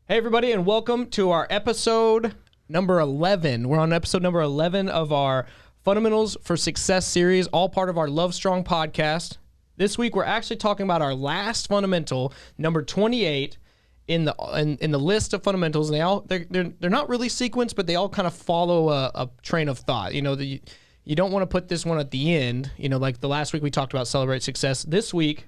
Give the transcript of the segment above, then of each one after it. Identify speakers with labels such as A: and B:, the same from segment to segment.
A: Hey, everybody, and welcome to our episode number 11. We're on episode number 11 of our Fundamentals for Success series, all part of our Love Strong podcast. This week, we're actually talking about our last fundamental, number 28, in the list of fundamentals. And they're not really sequenced, but they all kind of follow a train of thought. You know, you don't want to put this one at the end. You know, like the last week we talked about celebrate success. This week,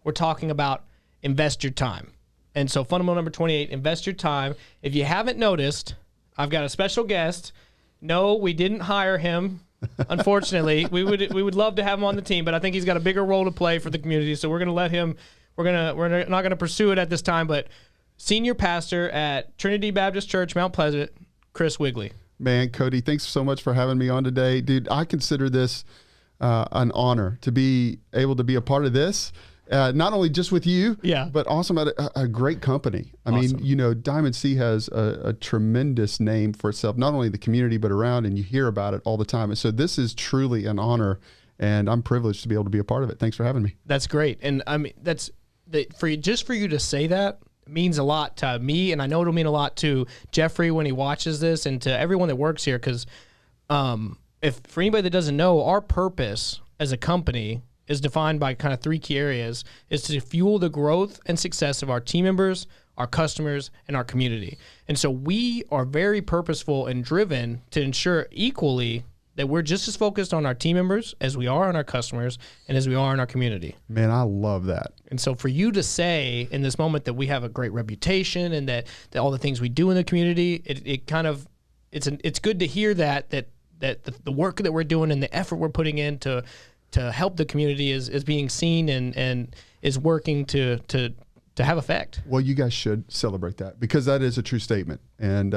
A: we're talking about invest your time. And so fundamental number 28, invest your time. If you haven't noticed, I've got a special guest. No, we didn't hire him, unfortunately. we would love to have him on the team, but I think he's got a bigger role to play for the community. So we're going to let him, we're not going to pursue it at this time, but senior pastor at Trinity Baptist Church, Mount Pleasant, Chris Wigley.
B: Man, Cody, thanks so much for having me on today. Dude, I consider this an honor to be able to be a part of this. Not only just with you, but also at a great company. I mean, you know, Diamond C has a tremendous name for itself, not only the community, but around, and you hear about it all the time. And so this is truly an honor, and I'm privileged to be able to be a part of it. Thanks for having me.
A: That's great. And I mean, for you to say that means a lot to me, and I know it'll mean a lot to Jeffrey when he watches this, and to everyone that works here, because for anybody that doesn't know, our purpose as a company is defined by kind of three key areas, is to fuel the growth and success of our team members, our customers, and our community. And so we are very purposeful and driven to ensure equally that we're just as focused on our team members as we are on our customers and as we are in our community.
B: Man, I love that.
A: And so for you to say in this moment that we have a great reputation and that all the things we do in the community, it's good to hear that the work that we're doing and the effort we're putting in to help the community is being seen and is working to have effect.
B: Well, you guys should celebrate that, because that is a true statement, and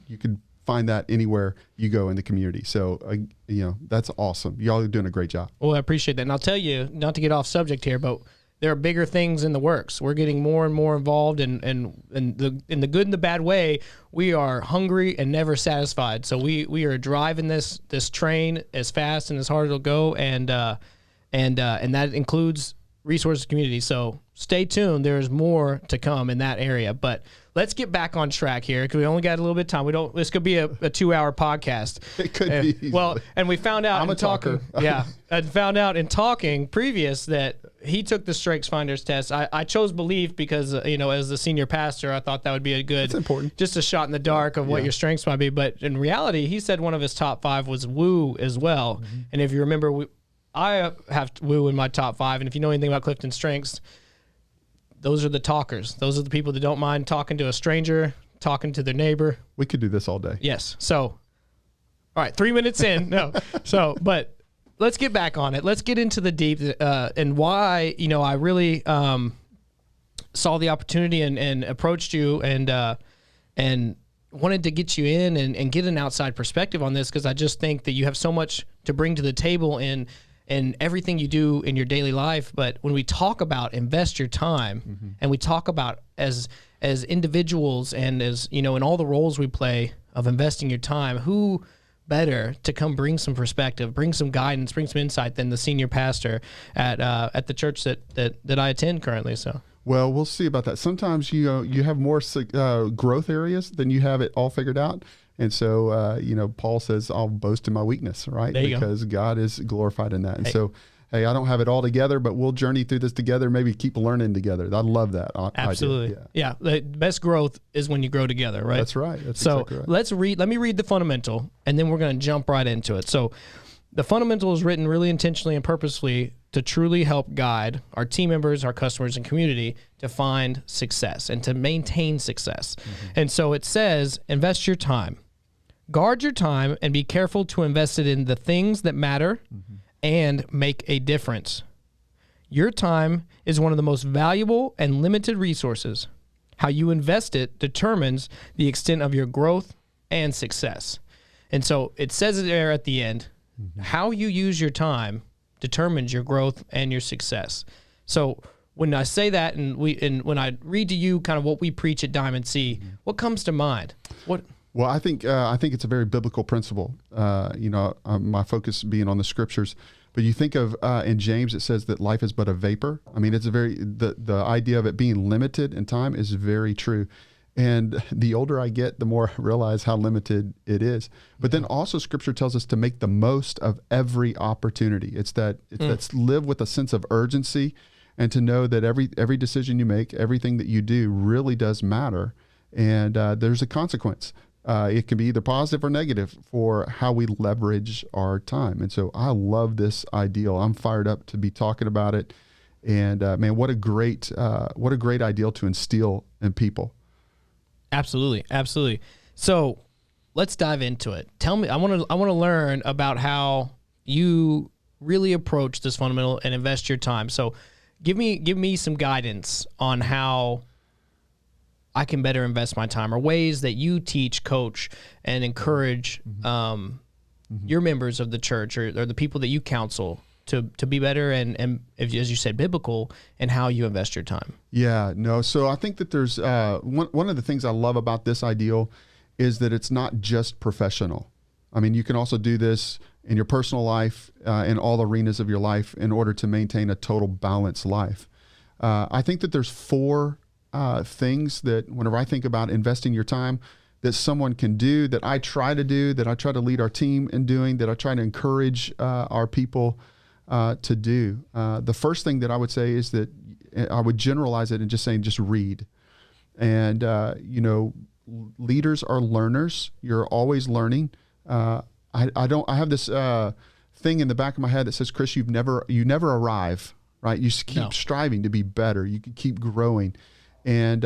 B: you can find that anywhere you go in the community. So, you know, that's awesome. Y'all are doing a great job.
A: Well, I appreciate that. And I'll tell you, not to get off subject here, but there are bigger things in the works. We're getting more and more involved, and in the good and the bad way. We are hungry and never satisfied. So we are driving this train as fast and as hard as it'll go, and that includes resources community. So stay tuned. There's more to come in that area. But let's get back on track here, because we only got a little bit of time. This could be a 2-hour podcast.
B: It could be.
A: Well, and we found out
B: I'm a talker.
A: Yeah, I found out in talking previous that he took the Strengths Finders test. I chose belief because, you know, as the senior pastor, I thought that would be a good,
B: that's important,
A: just a shot in the dark of what your strengths might be. But in reality, he said one of his top 5 was woo as well. Mm-hmm. And if you remember, I have woo in my top 5. And if you know anything about Clifton Strengths, those are the talkers. Those are the people that don't mind talking to a stranger, talking to their neighbor.
B: We could do this all day.
A: Yes. So, all right, 3 minutes in. No. So, but let's get back on it. Let's get into the deep and why, you know, I really saw the opportunity and approached you and wanted to get you in and get an outside perspective on this, because I just think that you have so much to bring to the table in everything you do in your daily life. But when we talk about invest your time, and we talk about as individuals and as, you know, in all the roles we play of investing your time, who better to come bring some perspective, bring some guidance, bring some insight than the senior pastor at the church that I attend currently. So.
B: Well, we'll see about that. Sometimes you have more growth areas than you have it all figured out. And so, you know, Paul says, I'll boast in my weakness, right? Because God is glorified in that. And so, hey, I don't have it all together, but we'll journey through this together, maybe keep learning together. I love that.
A: Absolutely. Yeah. The best growth is when you grow together, right?
B: That's right. That's
A: so
B: exactly right.
A: Let me read the fundamental, and then we're going to jump right into it. So the fundamental is written really intentionally and purposefully to truly help guide our team members, our customers, and community to find success and to maintain success. Mm-hmm. And so it says, invest your time. Guard your time and be careful to invest it in the things that matter and make a difference. Your time is one of the most valuable and limited resources. How you invest it determines the extent of your growth and success. And so it says it there at the end, how you use your time determines your growth and your success. So when I say that, and when I read to you kind of what we preach at Diamond C, what comes to mind?
B: Well, I think it's a very biblical principle. My focus being on the scriptures, but you think of in James, it says that life is but a vapor. I mean, it's the idea of it being limited in time is very true. And the older I get, the more I realize how limited it is. But then also Scripture tells us to make the most of every opportunity. It's that's live with a sense of urgency, and to know that every decision you make, everything that you do really does matter. And there's a consequence. It can be either positive or negative for how we leverage our time. And so I love this ideal. I'm fired up to be talking about it. And man, what a great ideal to instill in people.
A: Absolutely, absolutely. So let's dive into it. Tell me, I want to learn about how you really approach this fundamental and invest your time. So give me some guidance on how I can better invest my time, or ways that you teach, coach, and encourage your members of the church or the people that you counsel to be better and as you said, biblical in how you invest your time.
B: Yeah, no. So I think that there's one of the things I love about this ideal is that it's not just professional. I mean, you can also do this in your personal life, in all arenas of your life, in order to maintain a total balanced life. I think that there's 4 things that whenever I think about investing your time, that someone can do, that I try to do, that I try to lead our team in doing, that I try to encourage our people to do. The first thing that I would say is that I would generalize it and just read. And, leaders are learners. You're always learning. I have this thing in the back of my head that says, Chris, you never arrive, right? You just keep striving to be better. You can keep growing. And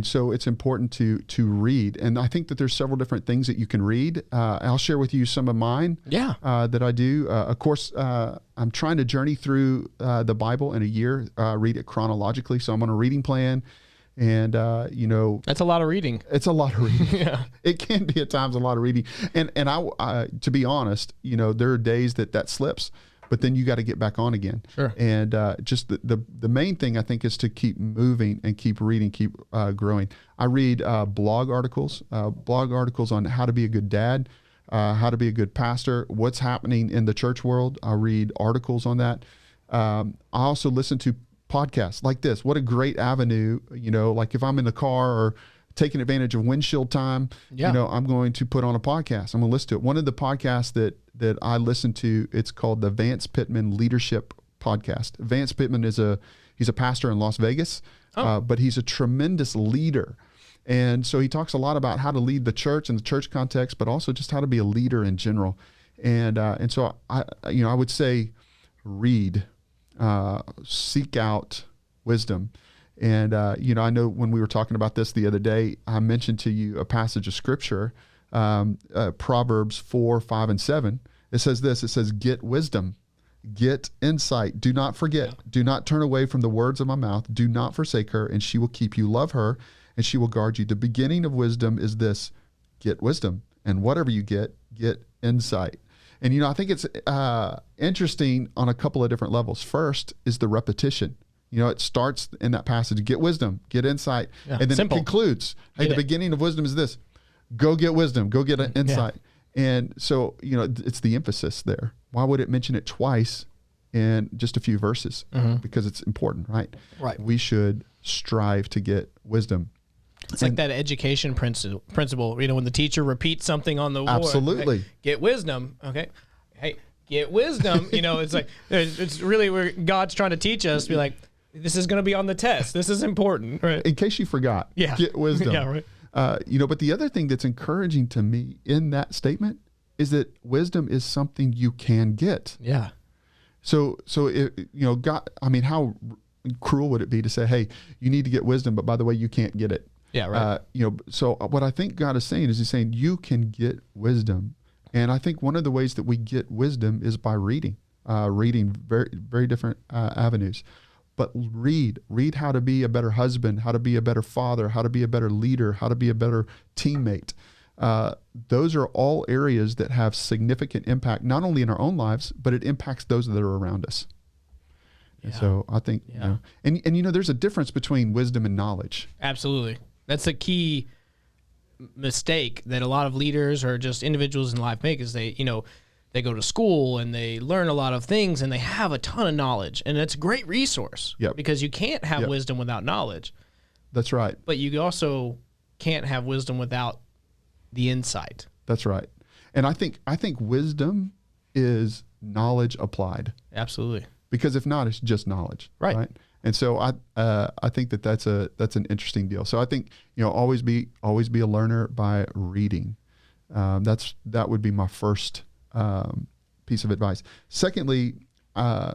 B: so it's important to read. And I think that there's several different things that you can read. I'll share with you some of mine that I do. Of course, I'm trying to journey through the Bible in a year, read it chronologically. So I'm on a reading plan. And,
A: that's a lot of reading.
B: It's a lot of reading. Yeah. It can be at times a lot of reading. And I to be honest, there are days that slips. But then you got to get back on again.
A: Sure.
B: And just the main thing I think is to keep moving and keep reading, keep growing. I read blog articles on how to be a good dad, how to be a good pastor, what's happening in the church world. I read articles on that. I also listen to podcasts like this. What a great avenue, like if I'm in the car or taking advantage of windshield time, I'm going to put on a podcast. I'm going to listen to it. One of the podcasts that I listen to, it's called the Vance Pittman Leadership Podcast. Vance Pittman he's a pastor in Las Vegas, but he's a tremendous leader. And so he talks a lot about how to lead the church in the church context, but also just how to be a leader in general. And so I would say read, seek out wisdom. And, I know when we were talking about this the other day, I mentioned to you a passage of Scripture, Proverbs 4, 5, and 7. It says this, it says, get wisdom, get insight. Do not forget. Do not turn away from the words of my mouth. Do not forsake her, and she will keep you. Love her, and she will guard you. The beginning of wisdom is this, get wisdom. And whatever you get insight. And, I think it's interesting on a couple of different levels. First is the repetition. It starts in that passage, get wisdom, get insight, and then Simple. It concludes, hey, the beginning of wisdom is this, go get wisdom, go get an insight. And so, it's the emphasis there. Why would it mention it twice in just a few verses? Because it's important, right?
A: Right.
B: We should strive to get wisdom.
A: It's like that education principle, when the teacher repeats something on the board.
B: Absolutely.
A: Hey, get wisdom, okay? Hey, get wisdom. It's like, it's really where God's trying to teach us, be like, this is going to be on the test. This is important, right?
B: In case you forgot, get wisdom.
A: Yeah, right.
B: But the other thing that's encouraging to me in that statement is that wisdom is something you can get.
A: Yeah.
B: So God, how cruel would it be to say, hey, you need to get wisdom, but by the way, you can't get it.
A: Yeah, right.
B: So what I think God is saying is he's saying you can get wisdom. And I think one of the ways that we get wisdom is by reading very, very different avenues. But read how to be a better husband, how to be a better father, how to be a better leader, how to be a better teammate. Those are all areas that have significant impact, not only in our own lives, but it impacts those that are around us. Yeah. So I think, there's a difference between wisdom and knowledge.
A: Absolutely. That's a key mistake that a lot of leaders or just individuals in life make is they go to school and they learn a lot of things and they have a ton of knowledge, and it's a great resource because you can't have wisdom without knowledge.
B: That's right.
A: But you also can't have wisdom without the insight.
B: That's right. And I think wisdom is knowledge applied.
A: Absolutely.
B: Because if not, it's just knowledge. Right. And so I think that's an interesting deal. So I think, always be a learner by reading. That would be my first piece of advice. Secondly, I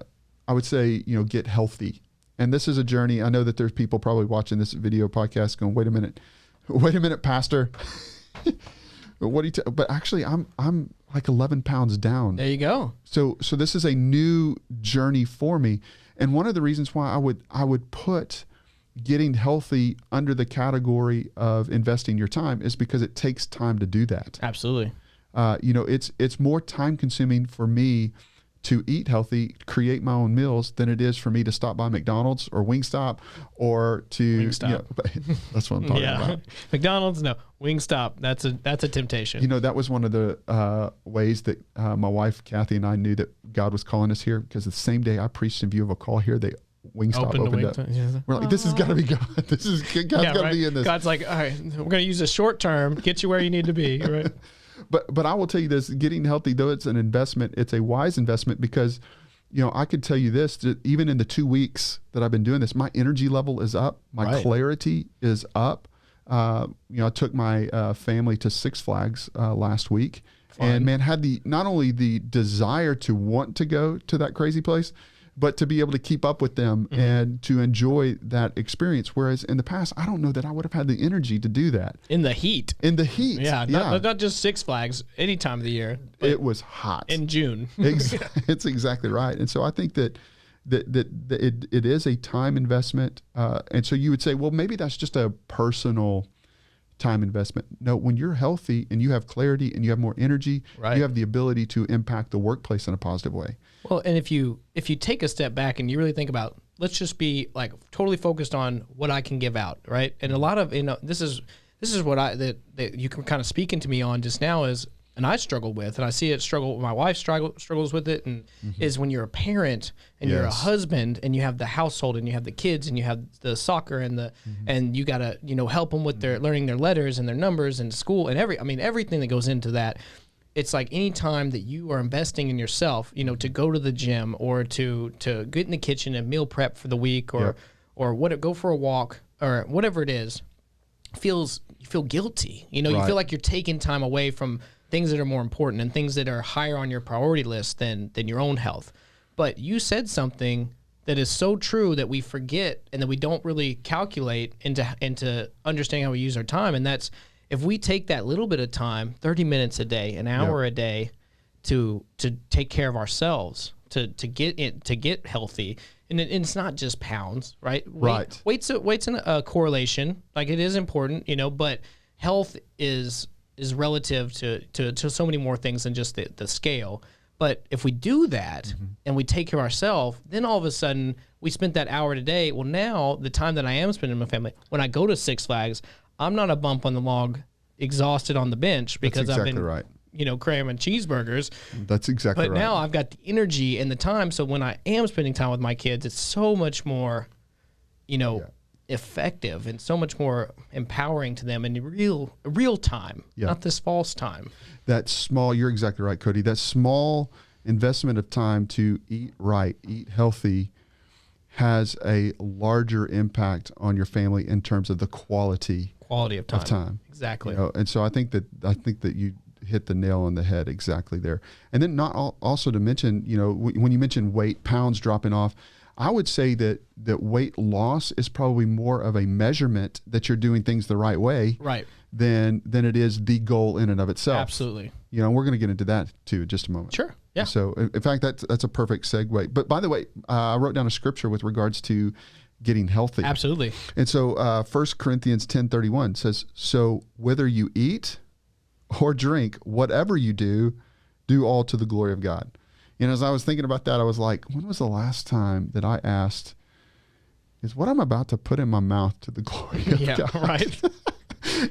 B: would say, get healthy. And this is a journey. I know that there's people probably watching this video podcast going, wait a minute, Pastor. What do you but actually I'm like 11 pounds down.
A: There you go.
B: So this is a new journey for me. And one of the reasons why I would put getting healthy under the category of investing your time is because it takes time to do that.
A: Absolutely.
B: It's more time consuming for me to eat healthy, create my own meals, than it is for me to stop by McDonald's or Wingstop or to, that's what I'm talking about.
A: McDonald's, no. Wingstop, that's a temptation.
B: That was one of the ways that my wife, Kathy, and I knew that God was calling us here, because the same day I preached in view of a call here, Wingstop opened up. Yeah. We're like, this has got to be God. God's got to be in this.
A: God's like, all right, we're going to use a short term, get you where you need to be, right?
B: But I will tell you this, getting healthy, though it's an investment, it's a wise investment, because, I could tell you this, that even in the 2 weeks that I've been doing this, my energy level is up. My clarity is up. I took my family to Six Flags last week. Fun. And man, had not only the desire to want to go to that crazy place, but to be able to keep up with them and to enjoy that experience. Whereas in the past, I don't know that I would have had the energy to do that.
A: In the heat.
B: Yeah.
A: Not just Six Flags, any time of the year.
B: It was hot.
A: In June.
B: It's exactly right. And so I think that it is a time investment. And so you would say, well, maybe that's just a personal time investment. No, when you're healthy and you have clarity and you have more energy, you have the ability to impact the workplace in a positive way.
A: Well, and if you take a step back and you really think about, let's just be like totally focused on what I can give out, right? And a lot of, this is what that you can kind of speaking to me on just now is, and I struggle with, and I see it struggle. My wife struggles with it, and is when you're a parent and you're a husband and you have the household and you have the kids and you have the soccer and and you gotta help them with their learning their letters and their numbers and school and everything that goes into that. It's like any time that you are investing in yourself, to go to the gym or to get in the kitchen and meal prep for the week or go for a walk or whatever it is, you feel guilty. You feel like you're taking time away from things that are more important and things that are higher on your priority list than your own health. But you said something that is so true that we forget and that we don't really calculate into understanding how we use our time. And that's, if we take that little bit of time, 30 minutes a day, an hour a day, to take care of ourselves, to get healthy, and it's not just pounds, right? Weight's in a correlation, like it is important, but health is relative to so many more things than just the scale. But if we do that and we take care of ourselves, then all of a sudden we spent that hour today. Well, now the time that I am spending with my family, when I go to Six Flags, I'm not a bump on the log, exhausted on the bench because I've been, cramming cheeseburgers.
B: That's exactly
A: right. But now I've got the energy and the time. So when I am spending time with my kids, it's so much more, effective and so much more empowering to them in real time, not this false time.
B: That small, you're exactly right, Cody. That small investment of time to eat right, eat healthy, has a larger impact on your family in terms of the quality
A: of time. Exactly.
B: And so I think that you hit the nail on the head exactly there. And then also to mention, when you mention weight, pounds dropping off, I would say that weight loss is probably more of a measurement that you're doing things the right way, than it is the goal in and of itself.
A: Absolutely.
B: And we're going to get into that too in just a moment.
A: Sure. Yeah.
B: So in fact, that's a perfect segue. But by the way, I wrote down a scripture with regards to getting healthy.
A: Absolutely.
B: And so 1 Corinthians 10:31 says, so whether you eat or drink, whatever you do all to the glory of God. And as I was thinking about that, I was like, when was the last time that I asked, is what I'm about to put in my mouth to the glory of God? Right.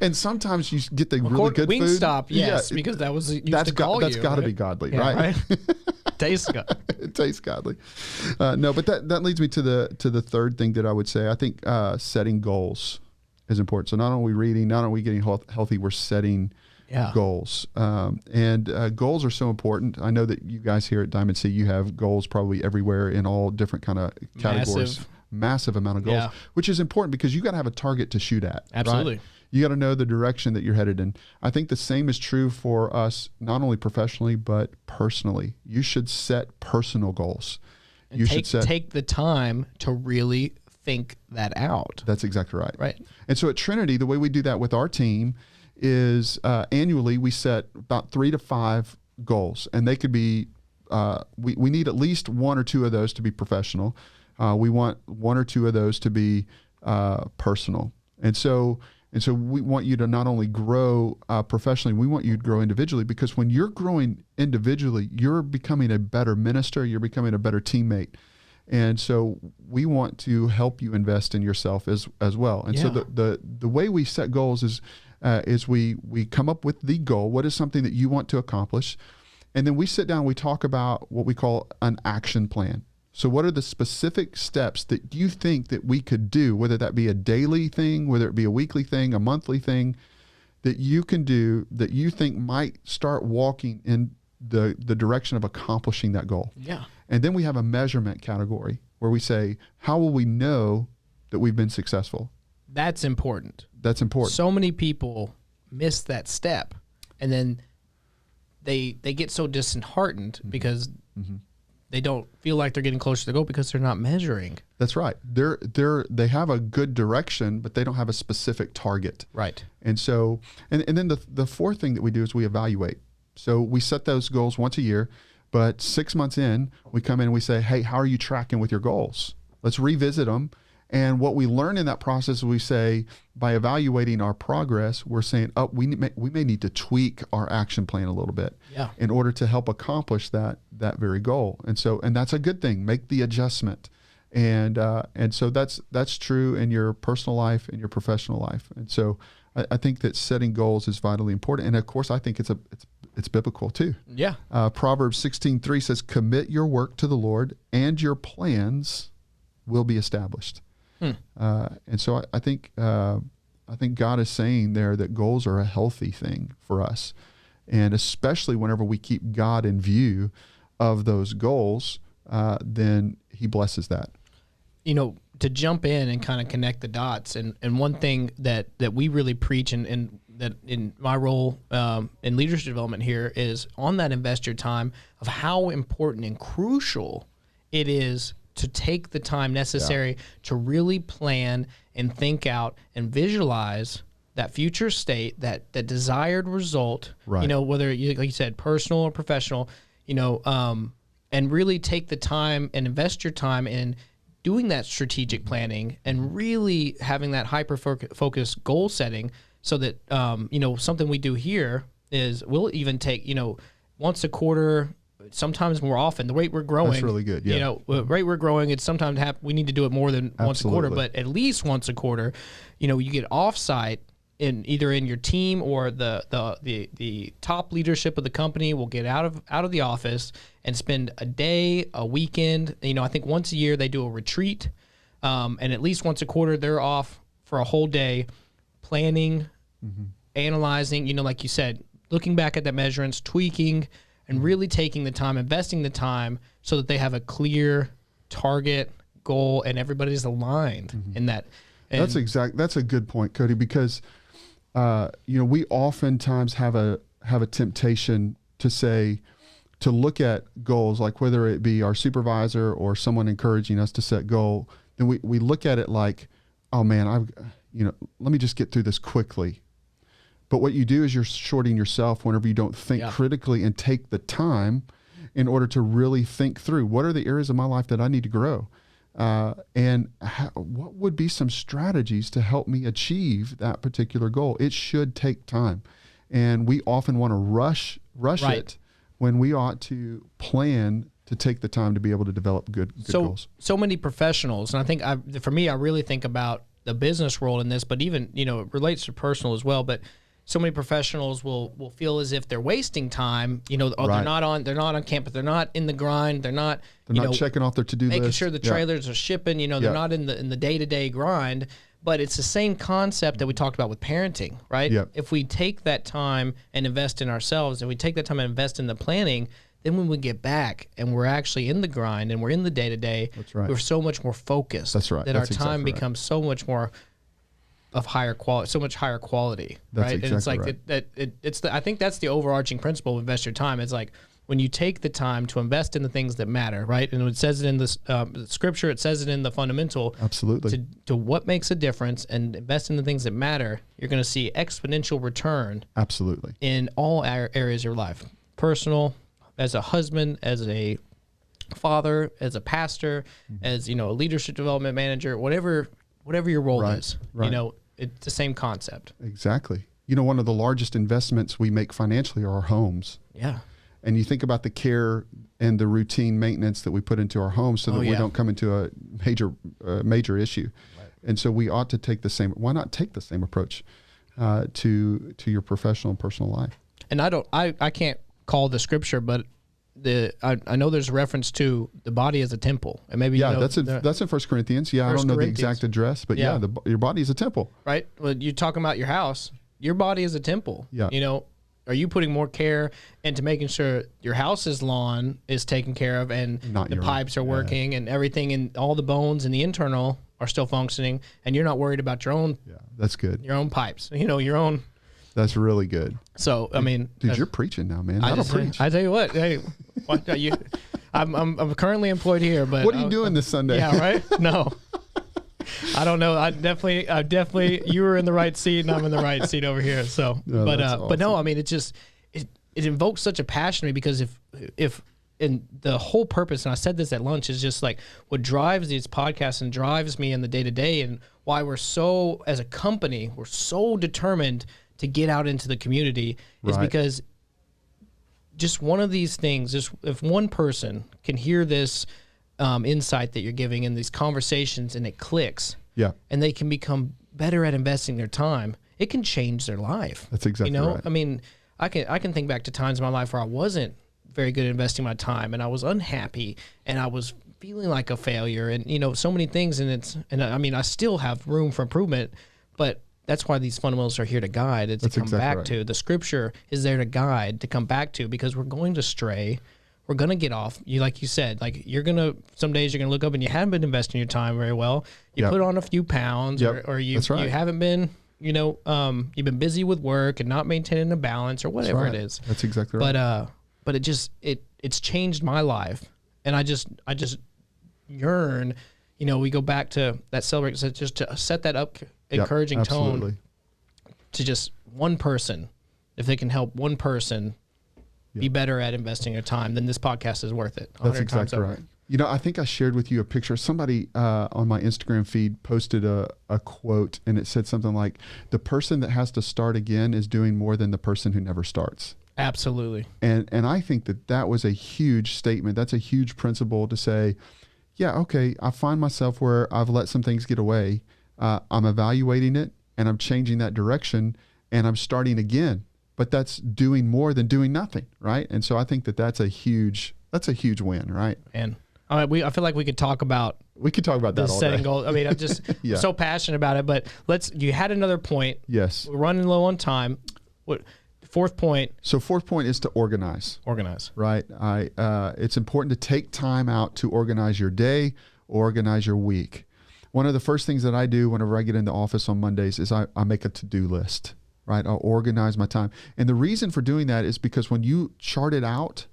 B: And sometimes you get the really good food.
A: Wingstop, yes, because that was
B: that's got to be godly, right?
A: Tastes good.
B: It tastes godly. No, but that leads me to the third thing that I would say. I think setting goals. is important. So not only are we reading, not only are we getting healthy, we're setting goals. And goals are so important. I know that you guys here at Diamond C, you have goals probably everywhere in all different kind of categories. Massive amount of goals, which is important because you got to have a target to shoot at.
A: Absolutely.
B: Right? You got to know the direction that you're headed in. I think the same is true for us, not only professionally, but personally. You should set personal goals.
A: And you should take the time to really think that out.
B: That's exactly right.
A: Right.
B: And so at Trinity, the way we do that with our team is annually we set about 3 to 5 goals, and they could be, we need at least 1 or 2 of those to be professional. We want 1 or 2 of those to be personal. And so we want you to not only grow professionally, we want you to grow individually, because when you're growing individually, you're becoming a better minister, you're becoming a better teammate. And so we want to help you invest in yourself as well. And so the way we set goals is we come up with the goal. What is something that you want to accomplish? And then we sit down, we talk about what we call an action plan. So what are the specific steps that you think that we could do, whether that be a daily thing, whether it be a weekly thing, a monthly thing, that you can do that you think might start walking in the direction of accomplishing that goal?
A: Yeah.
B: And then we have a measurement category where we say, how will we know that we've been successful?
A: That's important.
B: That's important.
A: So many people miss that step, and then they get so disheartened because they don't feel like they're getting closer to the goal because they're not measuring.
B: That's right. They have a good direction, but they don't have a specific target.
A: Right.
B: And so, and then the fourth thing that we do is we evaluate. So we set those goals once a year, but 6 months in, we come in and we say, hey, how are you tracking with your goals? Let's revisit them. And what we learn in that process is we say, by evaluating our progress, we're saying, oh, we may need to tweak our action plan a little bit in order to help accomplish that very goal. And that's a good thing. Make the adjustment. And so that's true in your personal life and your professional life. And so I think that setting goals is vitally important. And of course, I think it's biblical too.
A: Yeah.
B: Proverbs 16:3 says, commit your work to the Lord and your plans will be established. And so I think God is saying there that goals are a healthy thing for us. And especially whenever we keep God in view of those goals, then he blesses that.
A: You know, to jump in and kind of connect the dots, and one thing that we really preach and that in my role in leadership development here is on that investor time of how important and crucial it is to take the time necessary to really plan and think out and visualize that future state, that desired result,
B: right.
A: You know, whether like you said, personal or professional, you know, and really take the time and invest your time in doing that strategic planning and really having that hyper-focused goal setting so that, you know, something we do here is we'll even take, you know, once a quarter, sometimes more often. The rate we're growing,
B: that's really good. Yeah.
A: You know, the rate we're growing, it's sometimes we need to do it more than once a quarter, but at least once a quarter. You know, you get offsite in either in your team or the top leadership of the company will get out of the office and spend a day, a weekend. You know, I think once a year they do a retreat, and at least once a quarter they're off for a whole day, planning, analyzing. You know, like you said, looking back at the measurements, tweaking. And really taking the time, investing the time so that they have a clear target, goal, and everybody's aligned in that. And
B: that's a good point, Cody, because you know, we oftentimes have a temptation to look at goals, like whether it be our supervisor or someone encouraging us to set goal, then we look at it like, oh man, let me just get through this quickly. But what you do is you're shorting yourself whenever you don't think critically and take the time in order to really think through what are the areas of my life that I need to grow, and what would be some strategies to help me achieve that particular goal. It should take time, and we often want to rush it when we ought to plan to take the time to be able to develop good goals. So
A: many professionals, and I think for me, I really think about the business role in this, but even, you know, it relates to personal as well, but so many professionals will feel as if they're wasting time, you know, or they're not on campus, they're not in the grind, they're not
B: checking off their to-do list,
A: making sure the trailers are shipping, you know, they're not in the day-to-day grind, But it's the same concept that we talked about with parenting, right?
B: Yep.
A: If we take that time and invest in ourselves, and we take that time and invest in the planning, then when we get back and we're actually in the grind and we're in the day-to-day,
B: right.
A: we're so much more focused.
B: That's right.
A: That
B: That's
A: our time
B: exactly
A: becomes so much more of higher quality, so much higher quality,
B: That's
A: right?
B: Exactly
A: and it's like
B: right.
A: it's I think that's the overarching principle of invest your time. It's like when you take the time to invest in the things that matter, right? And it says it in this scripture, it says it in the fundamental.
B: Absolutely.
A: To what makes a difference and invest in the things that matter, you're going to see exponential return.
B: Absolutely.
A: In all areas of your life, personal, as a husband, as a father, as a pastor, as, a leadership development manager, whatever your role is, it's the same concept.
B: Exactly. One of the largest investments we make financially are our homes.
A: Yeah.
B: And you think about the care and the routine maintenance that we put into our homes so that we don't come into a major issue. Right. And so we ought to take why not take the same approach to your professional and personal life?
A: And I can't call the scripture, but I know there's a reference to the body as a temple, and maybe
B: that's in 1 Corinthians. Yeah, I don't know the exact address, but your body is a temple.
A: Right. Well, you're talking about your house. Your body is a temple.
B: Yeah.
A: Are you putting more care into making sure your house's lawn is taken care of and the pipes are working and everything and all the bones and the internal are still functioning, and you're not worried about your own?
B: Yeah, that's good.
A: Your own pipes. Your own.
B: That's really good.
A: So I mean,
B: dude, you're preaching now, man. I preach.
A: I tell you what. Hey, I'm currently employed here, but
B: what are you doing this Sunday?
A: Yeah, right. No, I don't know. I definitely. You were in the right seat, and I'm in the right seat over here. So,
B: awesome.
A: But no, I mean, it invokes such a passion in me, because if and the whole purpose, and I said this at lunch, is just like what drives these podcasts and drives me in the day to day, and why we're so, as a company, we're so determined to get out into the community is because just one of these things, just if one person can hear this insight that you're giving in these conversations and it clicks, and they can become better at investing their time, it can change their life.
B: That's exactly right.
A: I mean, I can think back to times in my life where I wasn't very good at investing my time, and I was unhappy, and I was feeling like a failure, and so many things, and I mean, I still have room for improvement, but that's why these fundamentals are here to guide. It's to come back to. The scripture is there to guide, to come back to, because we're going to stray. We're going to get off. Like you said, like some days you're going to look up and you haven't been investing your time very well. You put on a few pounds, or you haven't been, you've been busy with work and not maintaining a balance or whatever it is.
B: That's exactly right.
A: But it's changed my life. And I just yearn, we go back to that celebrate, so just to set that up, encouraging tone to just one person. If they can help one person be better at investing their time, then this podcast is worth it.
B: That's exactly right. I think I shared with you a picture. Somebody on my Instagram feed posted a quote, and it said something like, the person that has to start again is doing more than the person who never starts.
A: Absolutely.
B: And I think that was a huge statement. That's a huge principle to say, I find myself where I've let some things get away. I'm evaluating it, and I'm changing that direction, and I'm starting again. But that's doing more than doing nothing, right? And so I think that's a huge win, right?
A: And I feel like we could talk about
B: that all
A: setting
B: day.
A: goals. I mean, I'm just so passionate about it. But you had another point.
B: Yes.
A: We're running low on time. What? Fourth point.
B: So fourth point is to organize.
A: Organize.
B: Right. It's important to take time out to organize your day, organize your week. One of the first things that I do whenever I get in the office on Mondays is I make a to-do list, right? I'll organize my time. And the reason for doing that is because when you chart it out,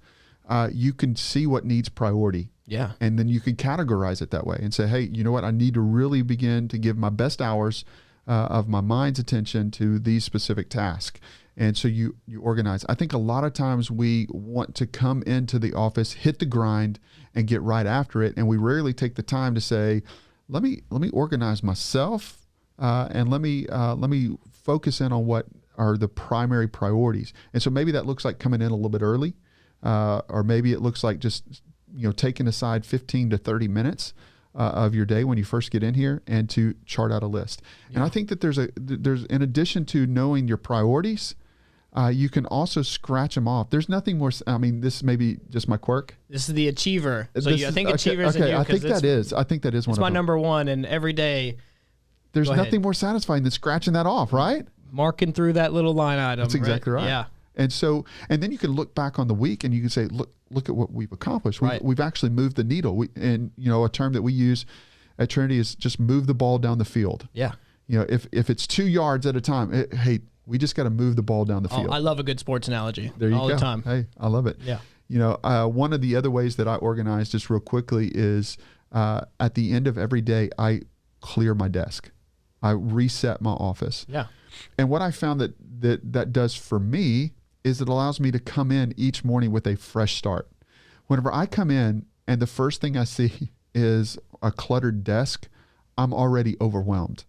B: you can see what needs priority.
A: Yeah.
B: And then you can categorize it that way and say, hey, you know what? I need to really begin to give my best hours of my mind's attention to these specific tasks. And so you organize. I think a lot of times we want to come into the office, hit the grind, and get right after it. And we rarely take the time to say, let me organize myself, and let me focus in on what are the primary priorities. And so maybe that looks like coming in a little bit early, or maybe it looks like just taking aside 15 to 30 minutes of your day when you first get in here and to chart out a list. Yeah. And I think that there's in addition to knowing your priorities, you can also scratch them off. There's nothing more. I mean, this may be just my quirk.
A: This is the achiever. So I think achiever's in you.
B: I think that is one.
A: It's my number one, and every day
B: there's nothing more satisfying than scratching that off, right?
A: Marking through that little line item.
B: That's exactly right.
A: Yeah.
B: And so, and then you can look back on the week and you can say, look at what we've accomplished.
A: Right.
B: We've actually moved the needle. And a term that we use at Trinity is just move the ball down the field.
A: Yeah.
B: If it's 2 yards at a time, hey, we just got to move the ball down the field.
A: I love a good sports analogy.
B: There you
A: all
B: go.
A: the time.
B: Hey, I love it.
A: Yeah.
B: One of the other ways that I organize just real quickly is at the end of every day, I clear my desk. I reset my office.
A: Yeah.
B: And what I found that does for me is it allows me to come in each morning with a fresh start. Whenever I come in and the first thing I see is a cluttered desk, I'm already overwhelmed.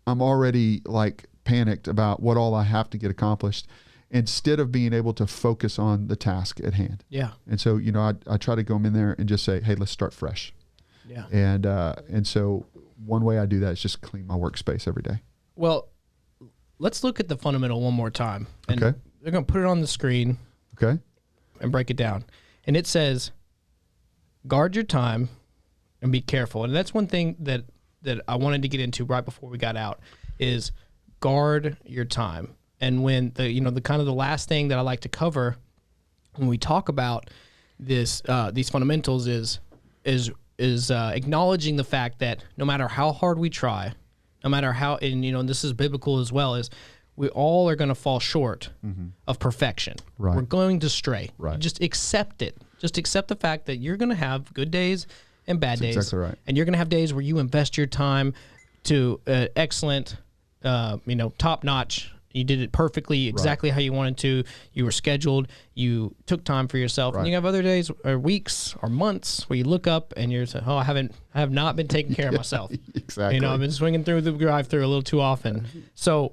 B: I'm already like panicked about what all I have to get accomplished instead of being able to focus on the task at hand.
A: Yeah.
B: And so, I try to go in there and just say, hey, let's start fresh.
A: Yeah.
B: And so one way I do that is just clean my workspace every day.
A: Well, let's look at the fundamental one more time. And
B: okay.
A: They're going to put it on the screen.
B: Okay.
A: And break it down. And it says, guard your time and be careful. And that's one thing that I wanted to get into right before we got out is guard your time. And when the kind of the last thing that I like to cover when we talk about this, these fundamentals is acknowledging the fact that no matter how hard we try, no matter how, and this is biblical as well, is we all are going to fall short of perfection.
B: Right.
A: We're going to stray.
B: Right.
A: Just accept it. Just accept the fact that you're going to have good days and bad days.
B: Exactly right.
A: And you're going to have days where you invest your time to excellent, top notch. You did it perfectly, exactly how you wanted to. You were scheduled. You took time for yourself. And you have other days or weeks or months where you look up and you're saying, I have not been taking care of myself.
B: Exactly.
A: I've been swinging through the drive-through a little too often. So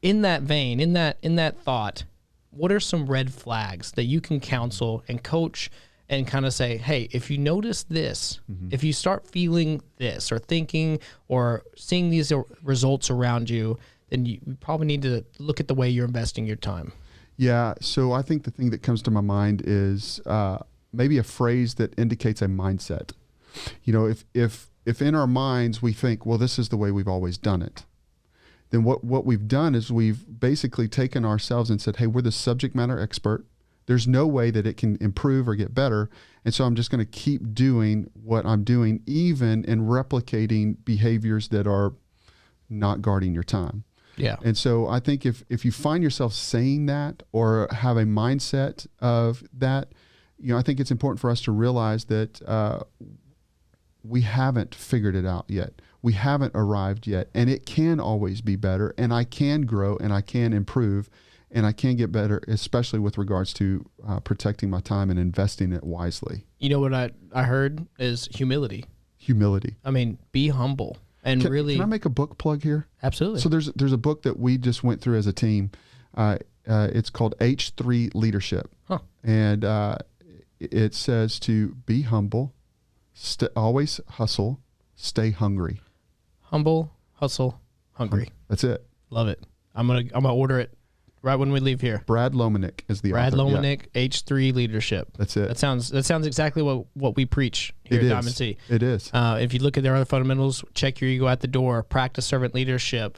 A: in that vein, in that thought, what are some red flags that you can counsel and coach and kind of say, hey, if you notice this, if you start feeling this or thinking or seeing these results around you, then you probably need to look at the way you're investing your time.
B: Yeah. So I think the thing that comes to my mind is maybe a phrase that indicates a mindset. If in our minds we think, well, this is the way we've always done it, then what we've done is we've basically taken ourselves and said, hey, we're the subject matter expert. There's no way that it can improve or get better. And so I'm just going to keep doing what I'm doing, even in replicating behaviors that are not guarding your time.
A: Yeah.
B: And so I think if you find yourself saying that or have a mindset of that, I think it's important for us to realize that we haven't figured it out yet. We haven't arrived yet, and it can always be better, and I can grow and I can improve and I can get better, especially with regards to protecting my time and investing it wisely. You know
A: what I heard is humility.
B: Humility.
A: I mean, be humble. And
B: can I make a book plug here?
A: Absolutely.
B: So there's a book that we just went through as a team. It's called H3 Leadership.
A: Huh.
B: And it says to be humble, always hustle, stay hungry.
A: Humble, hustle, hungry.
B: That's it.
A: Love it. I'm gonna order it right when we leave here.
B: Brad Lomenick is the
A: author.
B: Brad
A: Lomenick, yeah. H3 Leadership.
B: That's it.
A: That sounds exactly what we preach here at Diamond T.
B: It is.
A: If you look at their other fundamentals, check your ego at the door, practice servant leadership,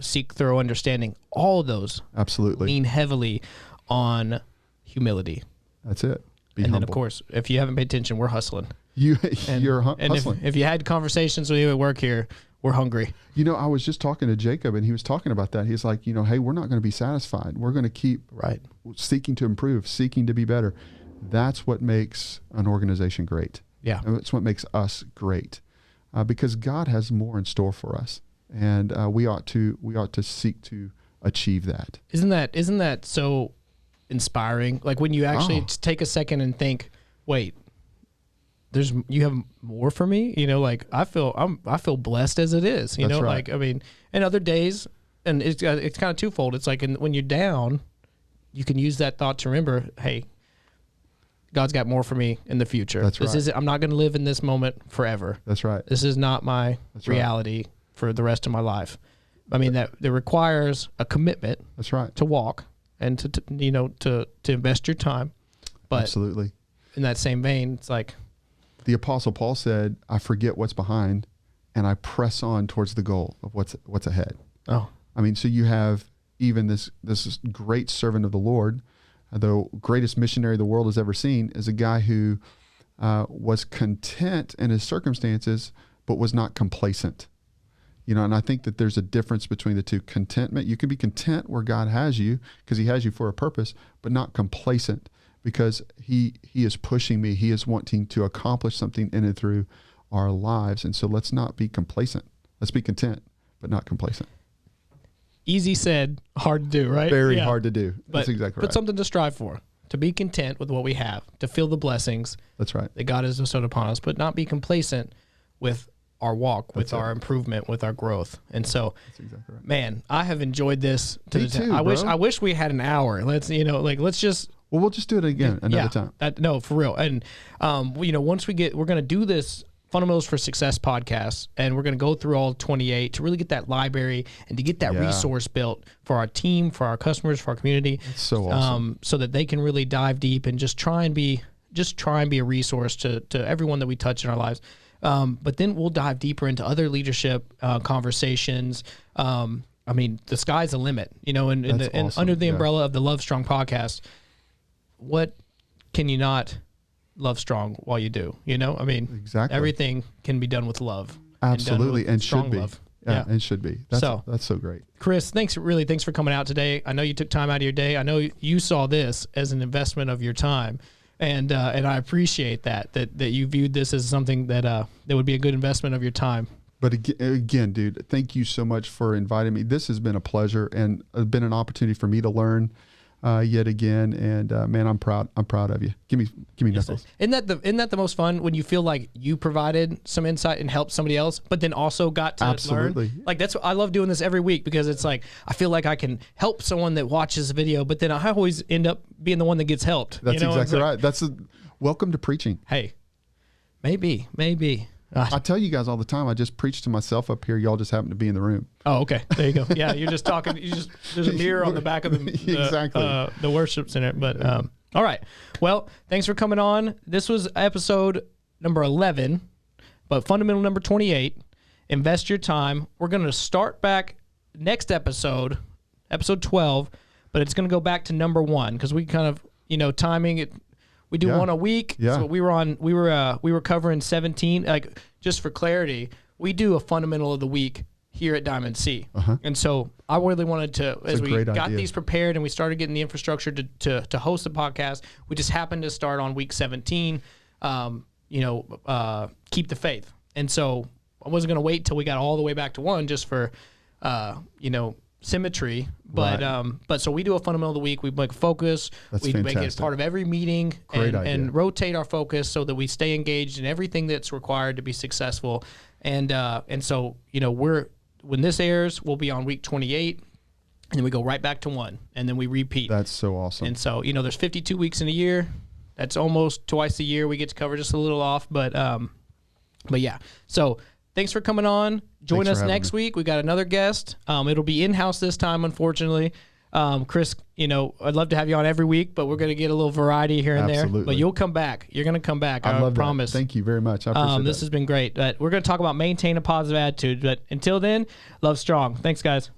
A: seek thorough understanding. All of those
B: absolutely
A: lean heavily on humility.
B: That's it.
A: Be humble. Then, of course, if you haven't paid attention, we're hustling.
B: You're hustling.
A: If you had conversations with you at work here, we're hungry.
B: I was just talking to Jacob, and he was talking about that. He's like, hey, we're not going to be satisfied. We're going to keep seeking to improve, seeking to be better. That's what makes an organization great.
A: Yeah.
B: And that's what makes us great, because God has more in store for us, and we ought to seek to achieve that.
A: Isn't that so inspiring? Like when you actually take a second and think, wait, you have more for me, like I feel blessed as it is,
B: That's right.
A: like, I mean, and other days, and it's kind of twofold. It's like, when you're down, you can use that thought to remember, hey, God's got more for me in the future.
B: That's right.
A: I'm not going to live in this moment forever.
B: That's right.
A: This is not my reality for the rest of my life. I mean, that requires a commitment.
B: That's right.
A: To walk and to invest your time. But
B: absolutely.
A: In that same vein, it's like,
B: the Apostle Paul said, I forget what's behind and I press on towards the goal of what's ahead.
A: Oh,
B: I mean, so you have even this great servant of the Lord, the greatest missionary the world has ever seen, is a guy who was content in his circumstances, but was not complacent. And I think that there's a difference between the two. Contentment, you can be content where God has you because he has you for a purpose, but not complacent because he is pushing me. He is wanting to accomplish something in and through our lives. And so let's not be complacent. Let's be content, but not complacent.
A: Easy said, hard to do, right?
B: Very hard to do. That's exactly right.
A: But something to strive for, to be content with what we have, to feel the blessings.
B: That's right.
A: That God has bestowed upon us, but not be complacent with our walk, with our improvement, with our growth. And so,
B: that's exactly right.
A: Man, I have enjoyed this.
B: Me too,
A: I wish we had an hour. Let's just.
B: Well, we'll just do it again another time.
A: No, for real. And, once we're going to do this Fundamentals for Success podcast, and we're going to go through all 28 to really get that library and to get that resource built for our team, for our customers, for our community.
B: That's so awesome.
A: So that they can really dive deep and just try and be a resource to everyone that we touch in our lives. But then we'll dive deeper into other leadership conversations. The sky's the limit, and
B: awesome.
A: under the umbrella of the Love Strong podcast, what can you not love strong while you do?
B: Exactly.
A: Everything can be done with love.
B: Absolutely, and should be.
A: Love.
B: Yeah, and should be. That's so great.
A: Chris, thanks for coming out today. I know you took time out of your day. I know you saw this as an investment of your time. And I appreciate that you viewed this as something that would be a good investment of your time.
B: But again, dude, thank you so much for inviting me. This has been a pleasure and been an opportunity for me to learn yet again. And man, I'm proud of you. Give me knuckles.
A: Isn't that the most fun when you feel like you provided some insight and helped somebody else, but then also got to learn? Like I love doing this every week because it's like I feel like I can help someone that watches the video, but then I always end up being the one that gets helped.
B: That's exactly right. That's welcome to preaching.
A: Hey, maybe.
B: I tell you guys all the time, I just preach to myself up here. Y'all just happen to be in the room.
A: Oh, okay. There you go. Yeah, you're just talking. There's a mirror on the back of the worship center. But all right. Well, thanks for coming on. This was episode number 11, but fundamental number 28. Invest your time. We're going to start back next episode 12, but it's going to go back to number 1 because we kind of timing it. We do one a week.
B: Yeah.
A: So we were covering 17. Like just for clarity, we do a fundamental of the week here at Diamond C. And so I really wanted to, as we got these prepared and we started getting the infrastructure to host the podcast, we just happened to start on week 17. Keep the faith. And so I wasn't going to wait till we got all the way back to 1 just for symmetry, but so we do a fundamental of the week. We make focus. We make it part of every meeting and rotate our focus so that we stay engaged in everything that's required to be successful. And so when this airs, we'll be on week 28, and then we go right back to 1, and then we repeat.
B: That's so awesome.
A: And so there's 52 weeks in a year. That's almost twice a year. We get to cover just a little off, but yeah. So thanks for coming on. Join us next week. We got another guest. It'll be in-house this time, unfortunately. Chris, I'd love to have you on every week, but we're going to get a little variety here and there. But you'll come back. You're going to come back. I promise.
B: Thank you very much. I appreciate
A: this has been great. We're going to talk about maintain a positive attitude. But until then, love strong. Thanks, guys.